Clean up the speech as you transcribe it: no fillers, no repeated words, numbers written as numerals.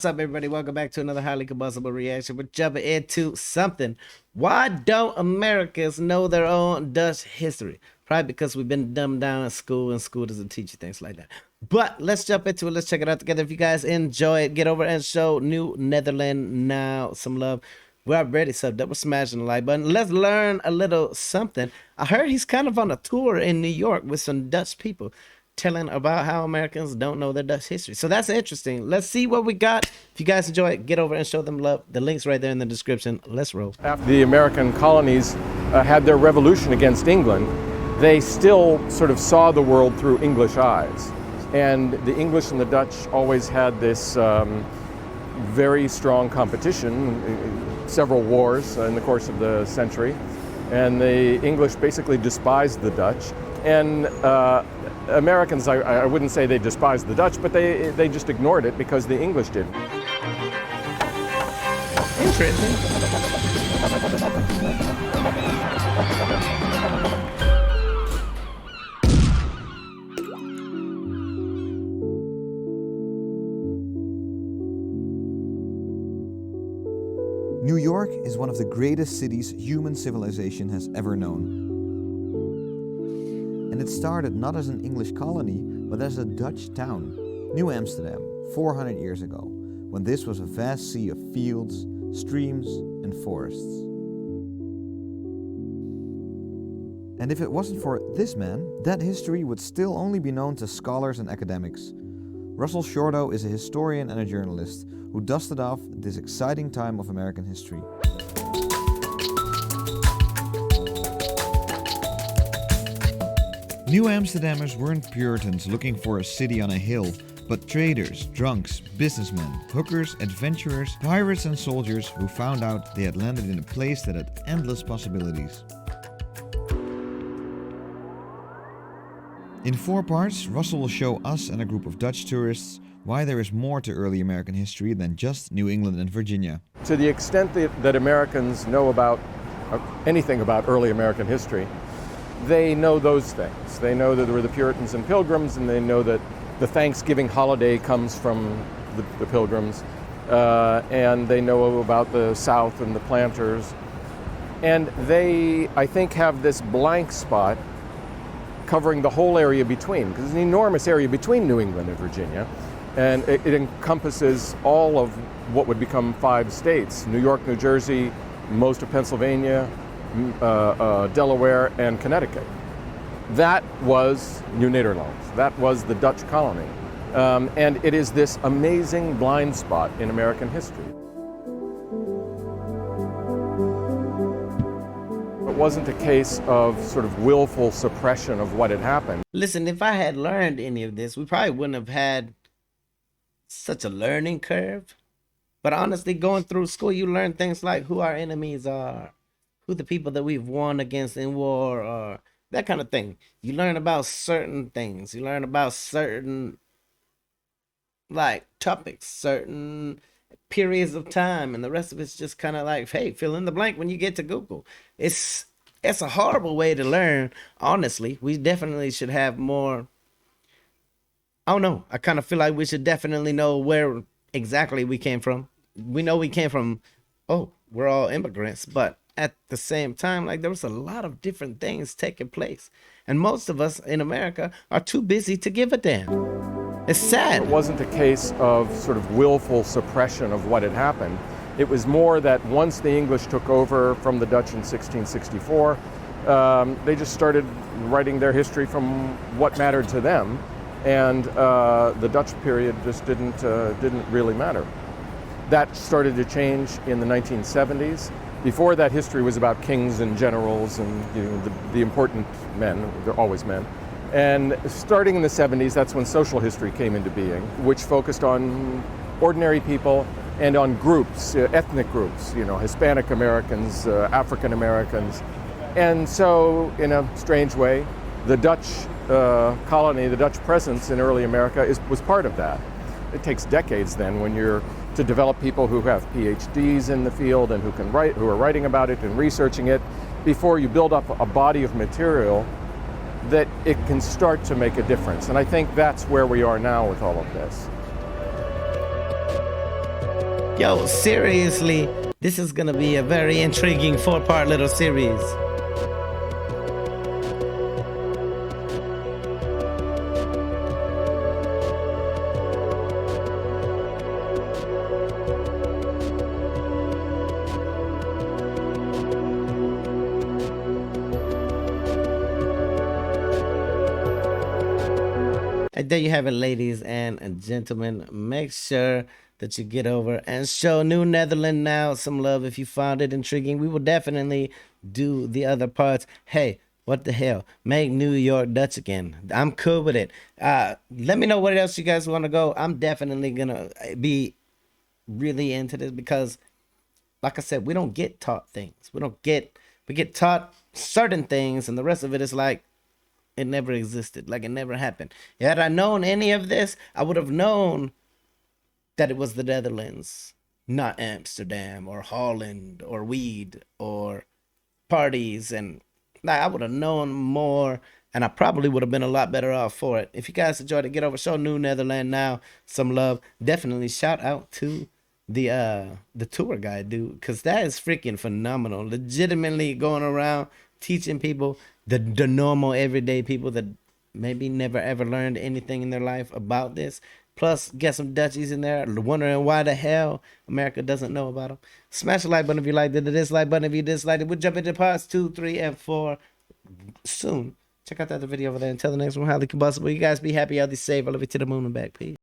What's up, everybody? Welcome back to another highly combustible reaction. We're jumping into something. Why don't Americans know their own Dutch history? Probably because we've been dumbed down in school, and school doesn't teach you things like that. But let's jump into it. Let's check it out together. If you guys enjoy it, get over and show New Netherlands now some love. We're already subbed up. We're smashing the like button. Let's learn a little something. I heard he's kind of on a tour in New York with some Dutch people, telling about how Americans don't know their Dutch history. So that's interesting. Let's see what we got. If you guys enjoy it, get over and show them love. The link's right there in the description. Let's roll. After the American colonies had their revolution against England, they still sort of saw the world through English eyes. And the English and the Dutch always had this very strong competition, several wars in the course of the century. And the English basically despised the Dutch. And Americans, I wouldn't say they despised the Dutch, but they just ignored it because the English did. Interesting. New York is one of the greatest cities human civilization has ever known. And it started not as an English colony, but as a Dutch town, New Amsterdam, 400 years ago, when this was a vast sea of fields, streams, and forests. And if it wasn't for this man, that history would still only be known to scholars and academics. Russell Shorto is a historian and a journalist who dusted off this exciting time of American history. New Amsterdammers weren't Puritans looking for a city on a hill, but traders, drunks, businessmen, hookers, adventurers, pirates and soldiers who found out they had landed in a place that had endless possibilities. In 4 parts, Russell will show us and a group of Dutch tourists why there is more to early American history than just New England and Virginia. To the extent that Americans know about anything about early American history, they know those things. They know that there were the Puritans and Pilgrims, and they know that the Thanksgiving holiday comes from the Pilgrims, and they know about the South and the planters. And they, I think, have this blank spot covering the whole area between, because there's an enormous area between New England and Virginia, and it encompasses all of what would become 5 states: New York, New Jersey, most of Pennsylvania, Delaware, and Connecticut. That was New Nederland. That was the Dutch colony. And it is this amazing blind spot in American history. It wasn't a case of sort of willful suppression of what had happened. Listen, if I had learned any of this, we probably wouldn't have had such a learning curve. But honestly, going through school, you learn things like who our enemies are, who the people that we've won against in war are, that kind of thing. You learn about certain things. You learn about certain, like, topics, certain periods of time, and the rest of it's just kind of like, hey, fill in the blank when you get to Google. It's a horrible way to learn, honestly. We definitely should have more. I don't know. I kind of feel like we should definitely know where exactly we came from. We know we came from, oh, we're all immigrants, but at the same time, like, there was a lot of different things taking place, and most of us in America are too busy to give a damn. It's sad. It wasn't a case of sort of willful suppression of what had happened. It was more that once the English took over from the Dutch in 1664, they just started writing their history from what mattered to them, and the Dutch period just didn't really matter. That started to change in the 1970s. Before that, history was about kings and generals and, you know, the important men. They're always men. And starting in the 70s, that's when social history came into being, which focused on ordinary people and on groups, ethnic groups, you know, Hispanic Americans, African Americans. And so, in a strange way, the Dutch colony, the Dutch presence in early America was part of that. It takes decades then to develop people who have PhDs in the field and who are writing about it and researching it, before you build up a body of material that it can start to make a difference. And I think that's where we are now with all of this. Yo, seriously, this is gonna be a very intriguing 4-part little series. And there you have it, ladies and gentlemen. Make sure that you get over and show New Netherland now some love if you found it intriguing. We will definitely do the other parts. Hey, what the hell? Make New York Dutch again. I'm cool with it. Let me know what else you guys want to go. I'm definitely gonna be really into this because, like I said, we don't get taught things. We get taught certain things, and the rest of it is like it never existed, like it never happened. Had I known any of this, I would have known that it was the Netherlands, not Amsterdam or Holland or weed or parties, and like I would have known more, and I probably would have been a lot better off for it. If you guys enjoyed it, get over, show New Netherland now some love. Definitely shout out to the tour guide, dude, because that is freaking phenomenal. Legitimately going around teaching people, the normal everyday people that maybe never ever learned anything in their life about this. Plus, get some Dutchies in there wondering why the hell America doesn't know about them. Smash the like button if you liked it, the dislike button if you disliked it. We'll jump into parts 2, 3, and 4 soon. Check out the other video over there. Until the next one, highly combustible. You guys be happy, healthy, safe. I love you to the moon and back. Peace.